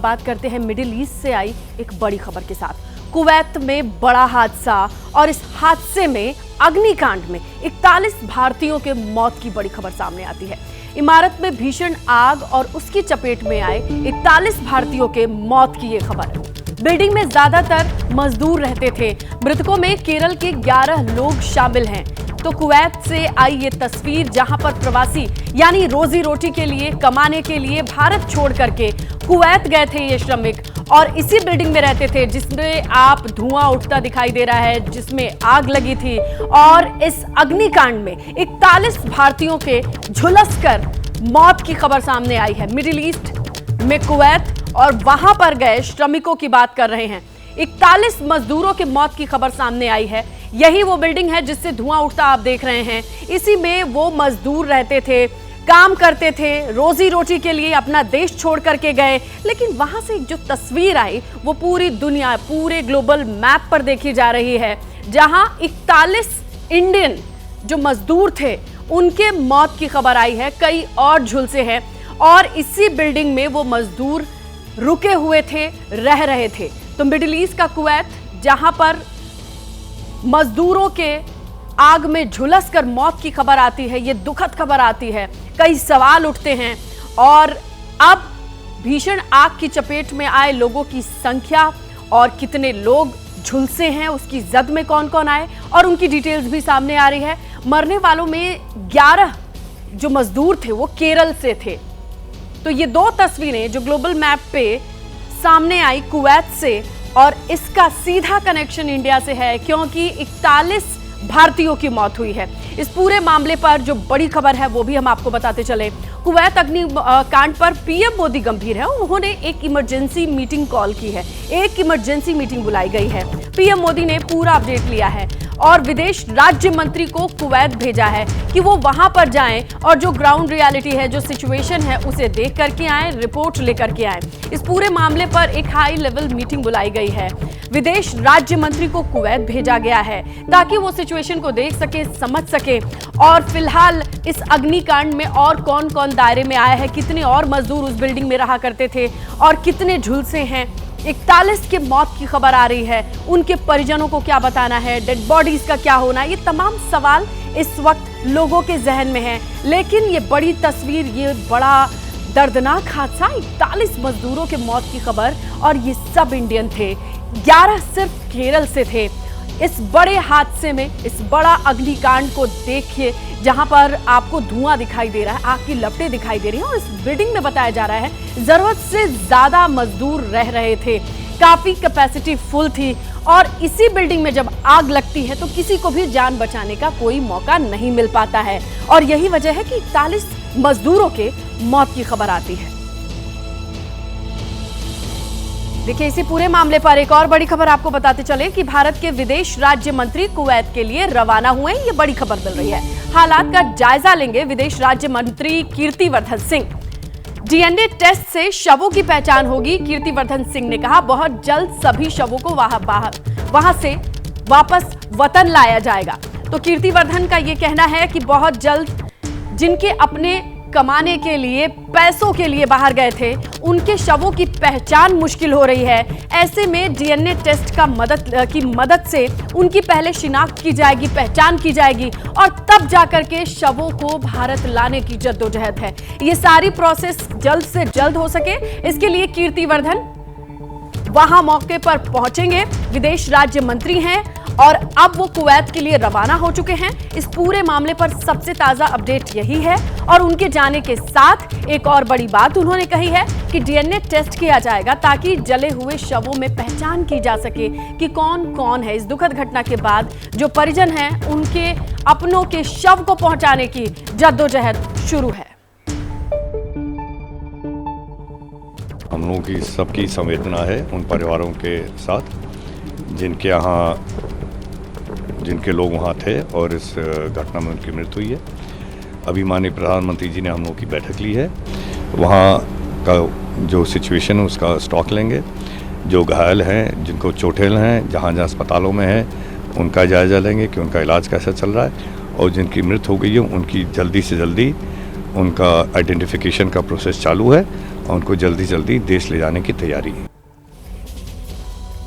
बात करते हैं मिडिल ईस्ट से आई एक बड़ी खबर के साथ। कुवैत में बड़ा हादसा और इस हादसे में अग्निकांड में 41 भारतीयों के मौत की बड़ी खबर सामने आती है। इमारत में भीषण आग और उसकी चपेट में आए 41 भारतीयों के मौत की ये खबर है। बिल्डिंग में ज्यादातर मजदूर रहते थे। मृतकों में केरल के 11 लोग शामिल हैं। तो कुवैत से आई ये तस्वीर जहां पर प्रवासी यानी रोजी रोटी के लिए कमाने के लिए भारत छोड़ करके कुवैत गए थे ये श्रमिक और इसी बिल्डिंग में रहते थे जिसमें आप धुआं उठता दिखाई दे रहा है, जिसमें आग लगी थी। और इस अग्निकांड में 41 भारतीयों के झुलसकर मौत की खबर सामने आई है। मिडिल ईस्ट में कुवैत और वहां पर गए श्रमिकों की बात कर रहे हैं। 41 मजदूरों की मौत की खबर सामने आई है। यही वो बिल्डिंग है जिससे धुआं उठता आप देख रहे हैं। इसी में वो मजदूर रहते थे, काम करते थे, रोजी रोटी के लिए अपना देश छोड़ करके गए। लेकिन वहां से जो तस्वीर आई वो पूरी दुनिया, पूरे ग्लोबल मैप पर देखी जा रही है, जहां 41 इंडियन जो मजदूर थे उनके मौत की खबर आई है। कई और झुलसे हैं और इसी बिल्डिंग में वो मजदूर रुके हुए थे, रह रहे थे। तो मिडिल ईस्ट का कुवैत, जहां पर मजदूरों के आग में झुलसकर मौत की खबर आती है, ये दुखद खबर आती है। कई सवाल उठते हैं और अब भीषण आग की चपेट में आए लोगों की संख्या और कितने लोग झुलसे हैं, उसकी जद में कौन कौन आए और उनकी डिटेल्स भी सामने आ रही है। मरने वालों में 11 जो मजदूर थे वो केरल से थे। तो ये दो तस्वीरें जो ग्लोबल मैप पे सामने आई कुवैत से, और इसका सीधा कनेक्शन इंडिया से है क्योंकि 41 भारतीयों की मौत हुई है। इस पूरे मामले पर जो बड़ी खबर है वो भी हम आपको बताते चले। कुवैत अग्निकांड पर पीएम मोदी गंभीर है। उन्होंने एक इमरजेंसी मीटिंग कॉल की है, एक इमरजेंसी मीटिंग बुलाई गई है। पीएम मोदी ने पूरा अपडेट लिया है और विदेश राज्य मंत्री को कुवैत भेजा है कि वो वहां पर जाएं और जो ग्राउंड रियलिटी है, जो सिचुएशन है, उसे देख करके आए, रिपोर्ट लेकर के आए। इस पूरे मामले पर एक हाई लेवल मीटिंग बुलाई गई है। विदेश राज्य मंत्री को कुवैत भेजा गया है ताकि वो सिचुएशन को देख सके, समझ सके। और फिलहाल इस अग्निकांड में और कौन कौन दायरे में आया है, कितने और मजदूर उस बिल्डिंग में रहा करते थे और कितने झुलसे हैं। 41 के मौत की खबर आ रही है। उनके परिजनों को क्या बताना है, डेड बॉडीज का क्या होना, ये तमाम सवाल इस वक्त लोगों के जहन में है। लेकिन ये बड़ी तस्वीर, ये बड़ा दर्दनाक हादसा, 41 मजदूरों के मौत की खबर और ये सब इंडियन थे, 11 सिर्फ केरल से थे। इस बड़े हादसे में, इस बड़ा अग्निकांड को देखिए जहां पर आपको धुआं दिखाई दे रहा है, आग की लपटें दिखाई दे रही हैं और इस बिल्डिंग में बताया जा रहा है जरूरत से ज्यादा मजदूर रह रहे थे, काफी कैपेसिटी फुल थी। और इसी बिल्डिंग में जब आग लगती है तो किसी को भी जान बचाने का कोई मौका नहीं मिल पाता है और यही वजह है कि 41 मजदूरों के मौत की खबर आती है। देखिए, इसी पूरे मामले पर एक और बड़ी खबर आपको बताते चले कि भारत के विदेश राज्य मंत्री कुवैत के लिए रवाना हुए। ये बड़ी खबर मिल रही है। हालात का जायजा लेंगे विदेश राज्य मंत्री कीर्तिवर्धन सिंह। डीएनए टेस्ट से शवों की पहचान होगी, कीर्तिवर्धन सिंह ने कहा। बहुत जल्द सभी शवों को वहां से वापस वतन लाया जाएगा। तो कीर्तिवर्धन का ये कहना है कि बहुत जल्द जिनके अपने कमाने के लिए, पैसों के लिए बाहर गए थे, उनके शवों की पहचान मुश्किल हो रही है। ऐसे में डीएनए टेस्ट की मदद से उनकी पहले शिनाख्त की जाएगी, पहचान की जाएगी और तब जाकर के शवों को भारत लाने की जद्दोजहद है। ये सारी प्रोसेस जल्द से जल्द हो सके, इसके लिए कीर्तिवर्धन वहां मौके पर पहुंचेंगे। विदेश राज्य मंत्री हैं और अब वो कुवैत के लिए रवाना हो चुके हैं। इस पूरे मामले पर सबसे ताजा अपडेट यही है और उनके जाने के साथ एक और बड़ी बात उन्होंने कही है कि डीएनए टेस्ट किया जाएगा ताकि जले हुए शवों में पहचान की जा सके कि कौन कौन है। इस दुखद घटना के बाद जो परिजन हैं, उनके अपनों के शव को पहुंचाने की जद्दोजहद शुरू है। हम लोगों की सबकी संवेदना है उन परिवारों के साथ जिनके लोग वहाँ थे और इस घटना में उनकी मृत्यु हुई है। अभी माननीय प्रधानमंत्री जी ने हम लोगों की बैठक ली है। वहाँ का जो सिचुएशन है उसका स्टॉक लेंगे। जो घायल हैं, जिनको चोटें हैं, जहाँ जहाँ अस्पतालों में हैं, उनका जायज़ा लेंगे कि उनका इलाज कैसा चल रहा है और जिनकी मृत्यु हो गई है उनकी जल्दी से जल्दी उनका आइडेंटिफिकेशन का प्रोसेस चालू है और उनको जल्दी जल्दी देश ले जाने की तैयारी है।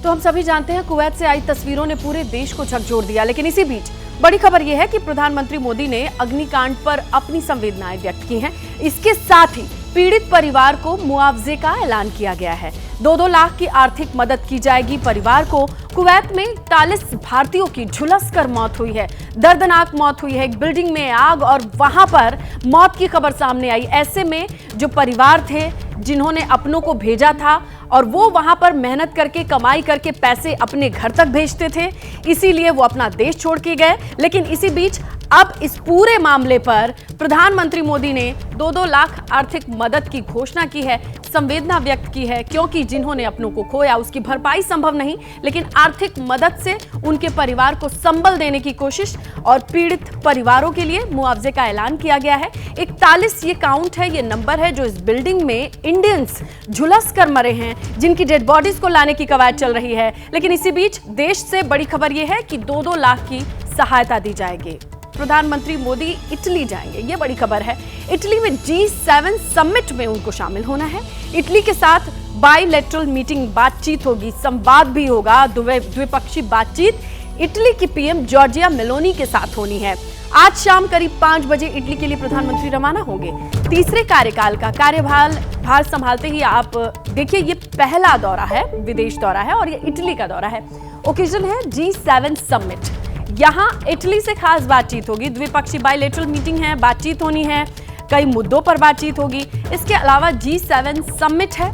तो हम सभी जानते हैं कुवैत से आई तस्वीरों ने पूरे देश को झकझोर दिया, लेकिन इसी बीच बड़ी खबर यह है कि प्रधानमंत्री मोदी ने अग्निकांड पर अपनी संवेदनाएं व्यक्त की हैं। इसके साथ ही पीड़ित परिवार को मुआवजे का ऐलान किया गया है। 2-2 लाख की आर्थिक मदद की जाएगी परिवार को। कुवैत में 41 भारतीयों की झुलस कर मौत हुई है, दर्दनाक मौत हुई है। एक बिल्डिंग में आग और वहां पर मौत की खबर सामने आई। ऐसे में जो परिवार थे जिन्होंने अपनों को भेजा था और वो वहां पर मेहनत करके कमाई करके पैसे अपने घर तक भेजते थे, इसीलिए वो अपना देश छोड़ के गए। लेकिन इसी बीच अब इस पूरे मामले पर प्रधानमंत्री मोदी ने 2-2 लाख आर्थिक मदद की घोषणा की है, संवेदना व्यक्त की है, क्योंकि जिन्होंने अपनों को खोया उसकी भरपाई संभव नहीं, लेकिन आर्थिक मदद से उनके परिवार को संबल देने की कोशिश और पीड़ित परिवारों के लिए मुआवजे का ऐलान किया गया है। 41 ये काउंट है, ये नंबर है जो इस बिल्डिंग में इंडियंस झुलस कर मरे हैं, जिनकी डेड बॉडीज को लाने की कवायद चल रही है। लेकिन इसी बीच देश से बड़ी खबर यह है कि 2-2 लाख की सहायता दी जाएगी। प्रधानमंत्री मोदी इटली जाएंगे, ये बड़ी खबर है। इटली में G7 समिट में उनको शामिल होना है। इटली के साथ बायलैटरल मीटिंग, बातचीत होगी, संवाद भी होगा, द्विपक्षीय बातचीत इटली की पीएम जॉर्जिया मेलोनी के साथ होनी है। आज शाम करीब 5 बजे इटली के लिए प्रधानमंत्री रवाना होंगे। तीसरे कार्यकाल का कार्यभार संभालते ही आप देखिए, ये पहला दौरा है, विदेश दौरा है और ये इटली का दौरा है। ओकेजन है G7 समिट। यहाँ इटली से खास बातचीत होगी, द्विपक्षीय बायलैटरल मीटिंग है, बातचीत होनी है, कई मुद्दों पर बातचीत होगी। इसके अलावा G7 समिट है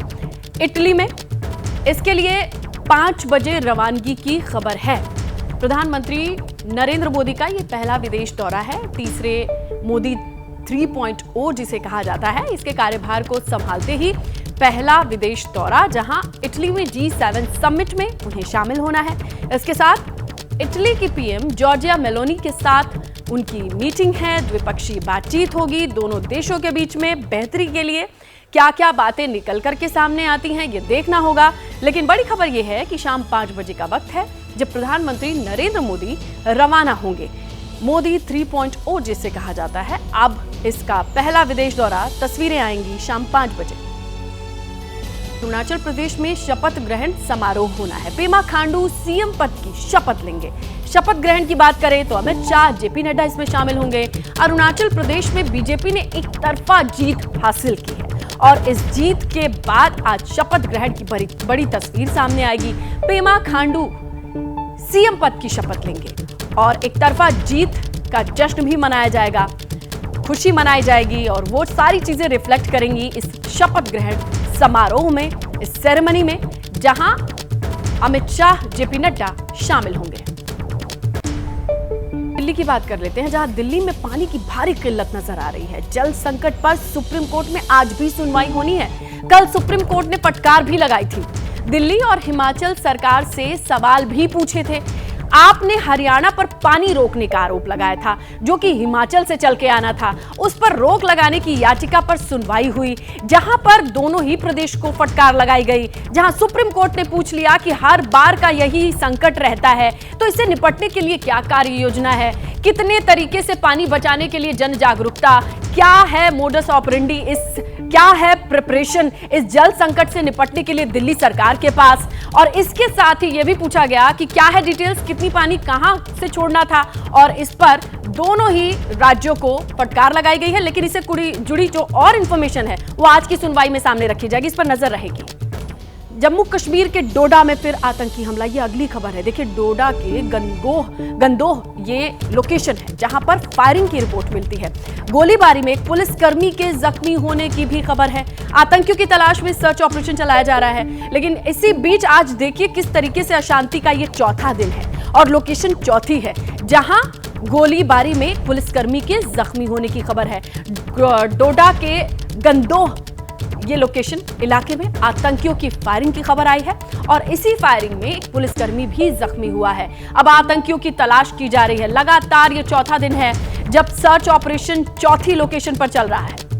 इटली में, इसके लिए 5 बजे रवानगी की खबर है। प्रधानमंत्री नरेंद्र मोदी का ये पहला विदेश दौरा है, तीसरे मोदी 3.0 जिसे कहा जाता है, इसके कार्यभार को संभालते ही पहला विदेश दौरा, जहां इटली में G7 समिट में उन्हें शामिल होना है। इसके साथ इटली की पीएम जॉर्जिया मेलोनी के साथ उनकी मीटिंग है, द्विपक्षीय बातचीत होगी। दोनों देशों के बीच में बेहतरी के लिए क्या क्या बातें निकल करके सामने आती हैं, ये देखना होगा। लेकिन बड़ी खबर यह है कि शाम 5 बजे का वक्त है जब प्रधानमंत्री नरेंद्र मोदी रवाना होंगे। मोदी 3.0 जिसे कहा जाता है, अब इसका पहला विदेश दौरा, तस्वीरें आएंगी शाम 5 बजे। अरुणाचल प्रदेश में शपथ ग्रहण समारोह होना है। पेमा खांडू सीएम पद की शपथ लेंगे। शपथ ग्रहण की बात करें तो अमित शाह, जेपी नड्डा इसमें शामिल होंगे। अरुणाचल प्रदेश में बीजेपी ने एक तरफा जीत हासिल की है और इस जीत के बाद आज शपथ ग्रहण की बड़ी तस्वीर सामने आएगी। पेमा खांडू सीएम पद की शपथ लेंगे और एक तरफा जीत का जश्न भी मनाया जाएगा, खुशी मनाई जाएगी और वो सारी चीजें रिफ्लेक्ट करेंगी इस शपथ ग्रहण समारोह में, इस सेरेमनी में, जहां अमित शाह, जेपी नड्डा शामिल होंगे। दिल्ली की बात कर लेते हैं, जहां दिल्ली में पानी की भारी किल्लत नजर आ रही है। जल संकट पर सुप्रीम कोर्ट में आज भी सुनवाई होनी है। कल सुप्रीम कोर्ट ने फटकार भी लगाई थी। दिल्ली और हिमाचल सरकार से सवाल भी पूछे थे। आपने हरियाणा पर पानी रोकने का आरोप लगाया था, जो कि हिमाचल से चल के आना था। उस पर रोक लगाने की याचिका पर सुनवाई हुई, जहां पर दोनों ही प्रदेश को फटकार लगाई गई। जहां सुप्रीम कोर्ट ने पूछ लिया कि हर बार का यही संकट रहता है, तो इससे निपटने के लिए क्या कार्य योजना है, कितने तरीके से पानी बचाने के लिए जन जागरूकता, क्या है मोडस ऑपरेंडी, क्या है प्रिपरेशन इस जल संकट से निपटने के लिए दिल्ली सरकार के पास। और इसके साथ ही यह भी पूछा गया कि क्या है डिटेल्स, कितनी पानी कहां से छोड़ना था, और इस पर दोनों ही राज्यों को फटकार लगाई गई है। लेकिन इससे जुड़ी जो और इंफॉर्मेशन है वो आज की सुनवाई में सामने रखी जाएगी, इस पर नजर रहेगी। जम्मू कश्मीर के डोडा में फिर आतंकी हमला, ये अगली खबर है। देखिए, डोडा के गंदोह ये लोकेशन है जहां पर फायरिंग की रिपोर्ट मिलती है। गोलीबारी में एक पुलिसकर्मी के जख्मी होने की भी खबर है। आतंकियों की तलाश में सर्च ऑपरेशन चलाया जा रहा है। लेकिन इसी बीच आज देखिए किस तरीके से अशांति का ये चौथा दिन है और लोकेशन चौथी है, जहां गोलीबारी में पुलिसकर्मी के जख्मी होने की खबर है। डोडा के गंदोह ये लोकेशन इलाके में आतंकियों की फायरिंग की खबर आई है और इसी फायरिंग में एक पुलिसकर्मी भी जख्मी हुआ है। अब आतंकियों की तलाश की जा रही है। लगातार ये चौथा दिन है जब सर्च ऑपरेशन चौथी लोकेशन पर चल रहा है।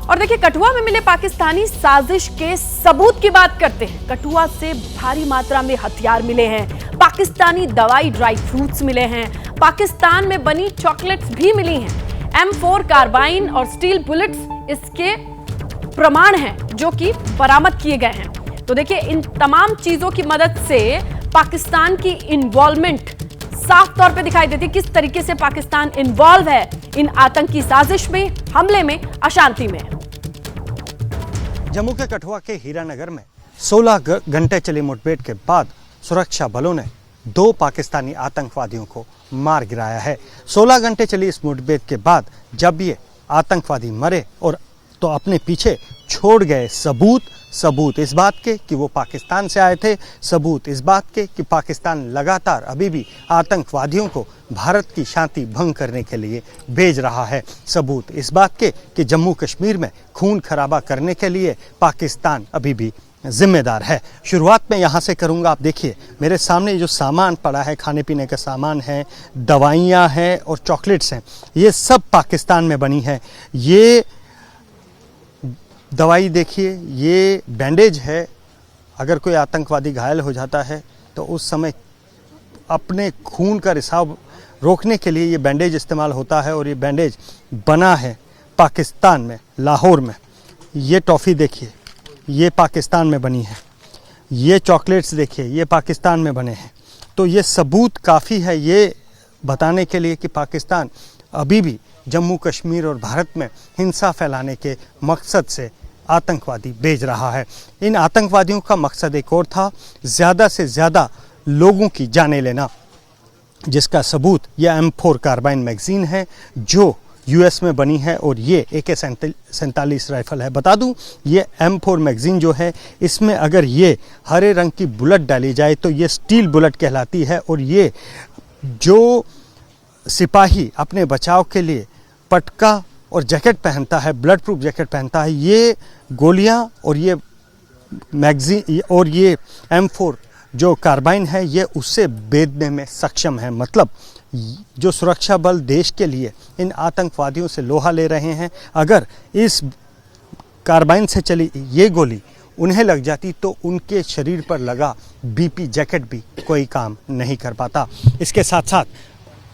और देखिए, कठुआ में मिले पाकिस्तानी साजिश के सबूत की बात करते हैं। कठुआ से भारी मात्रा में हथियार मिले हैं, पाकिस्तानी दवाई, ड्राई फ्रूट्स मिले हैं, पाकिस्तान में बनी चॉकलेट्स भी मिली हैं। M4 कार्बाइन और स्टील बुलेट्स इसके प्रमाण हैं जो कि बरामद किए गए हैं। तो देखिए, इन तमाम चीजों की मदद से पाकिस्तान की इन्वॉल्वमेंट साफ तौर पे दिखाई देती है, किस तरीके से पाकिस्तान इन्वॉल्व है इन आतंकी साजिश में, हमले में, अशांति में। जम्मू के कठुआ के हीरानगर में 16 घंटे चली मुठभेड़ के बाद सुरक्षा बलों ने 2 पाकिस्तानी आतंकवादियों को मार गिराया है। 16 घंटे चली इस मुठभेड़ के बाद जब ये आतंकवादी मरे और तो अपने पीछे छोड़ गए सबूत इस बात के कि वो पाकिस्तान से आए थे, सबूत इस बात के कि पाकिस्तान लगातार अभी भी आतंकवादियों को भारत की शांति भंग करने के लिए भेज रहा है, सबूत इस बात के कि जम्मू कश्मीर में खून खराबा करने के लिए पाकिस्तान अभी भी जिम्मेदार है। शुरुआत में यहाँ से करूँगा। आप देखिए मेरे सामने जो सामान पड़ा है, खाने पीने का सामान है, दवाइयाँ हैं और चॉकलेट्स हैं, ये सब पाकिस्तान में बनी है। ये दवाई देखिए, ये बैंडेज है। अगर कोई आतंकवादी घायल हो जाता है तो उस समय अपने खून का रिसाव रोकने के लिए ये बैंडेज इस्तेमाल होता है और ये बैंडेज बना है पाकिस्तान में, लाहौर में। ये टॉफ़ी देखिए, ये पाकिस्तान में बनी है। ये चॉकलेट्स देखिए, ये पाकिस्तान में बने हैं। तो ये सबूत काफ़ी है ये बताने के लिए कि पाकिस्तान अभी भी जम्मू कश्मीर और भारत में हिंसा फैलाने के मकसद से आतंकवादी भेज रहा है। इन आतंकवादियों का मकसद एक और था, ज़्यादा से ज़्यादा लोगों की जानें लेना, जिसका सबूत यह M4 कार्बाइन मैगज़ीन है जो US में बनी है और ये AK-47 राइफल है। बता दूं, ये M4 मैगज़ीन जो है, इसमें अगर ये हरे रंग की बुलेट डाली जाए तो ये स्टील बुलेट कहलाती है और ये जो सिपाही अपने बचाव के लिए पटका और जैकेट पहनता है, ब्लड प्रूफ जैकेट पहनता है, ये गोलियां और ये मैगज़ीन और ये M4 जो कार्बाइन है ये उससे भेदने में सक्षम है। मतलब जो सुरक्षा बल देश के लिए इन आतंकवादियों से लोहा ले रहे हैं, अगर इस कार्बाइन से चली ये गोली उन्हें लग जाती तो उनके शरीर पर लगा BP जैकेट भी कोई काम नहीं कर पाता। इसके साथ साथ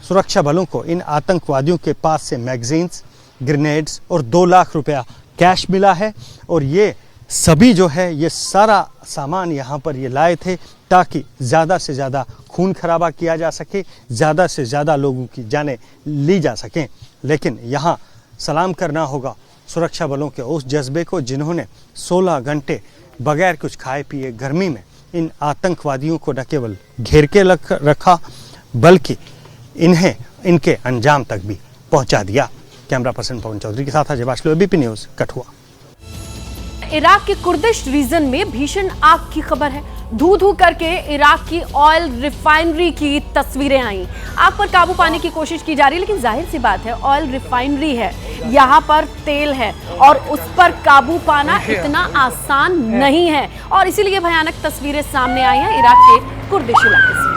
सुरक्षा बलों को इन आतंकवादियों के पास से मैगज़ीन्स, ग्रेनेड्स और 2 लाख रुपया कैश मिला है और ये सभी जो है ये सारा सामान यहाँ पर ये लाए थे ताकि ज़्यादा से ज़्यादा खून खराबा किया जा सके, ज़्यादा से ज़्यादा लोगों की जानें ली जा सकें। लेकिन यहाँ सलाम करना होगा सुरक्षा बलों के उस जज्बे को जिन्होंने 16 घंटे बगैर कुछ खाए पिए गर्मी में इन आतंकवादियों को न केवल घेर के रखा बल्कि इन्हें इनके अंजाम तक भी पहुंचा दिया। कैमरा पर्सन पवन चौधरी के साथ Ajay Bashlo, ABP news, Kathua. Iraq के कुर्दिश रीजन में भीषण आग की खबर है। धू करके इराक की ऑयल रिफाइनरी की तस्वीरें आई। आग पर काबू पाने की कोशिश की जा रही है, लेकिन जाहिर सी बात है ऑयल रिफाइनरी है, यहाँ पर तेल है और उस पर काबू पाना इतना आसान नहीं है और इसीलिए भयानक तस्वीरें सामने आई हैं इराक के कुर्दिश इलाके से।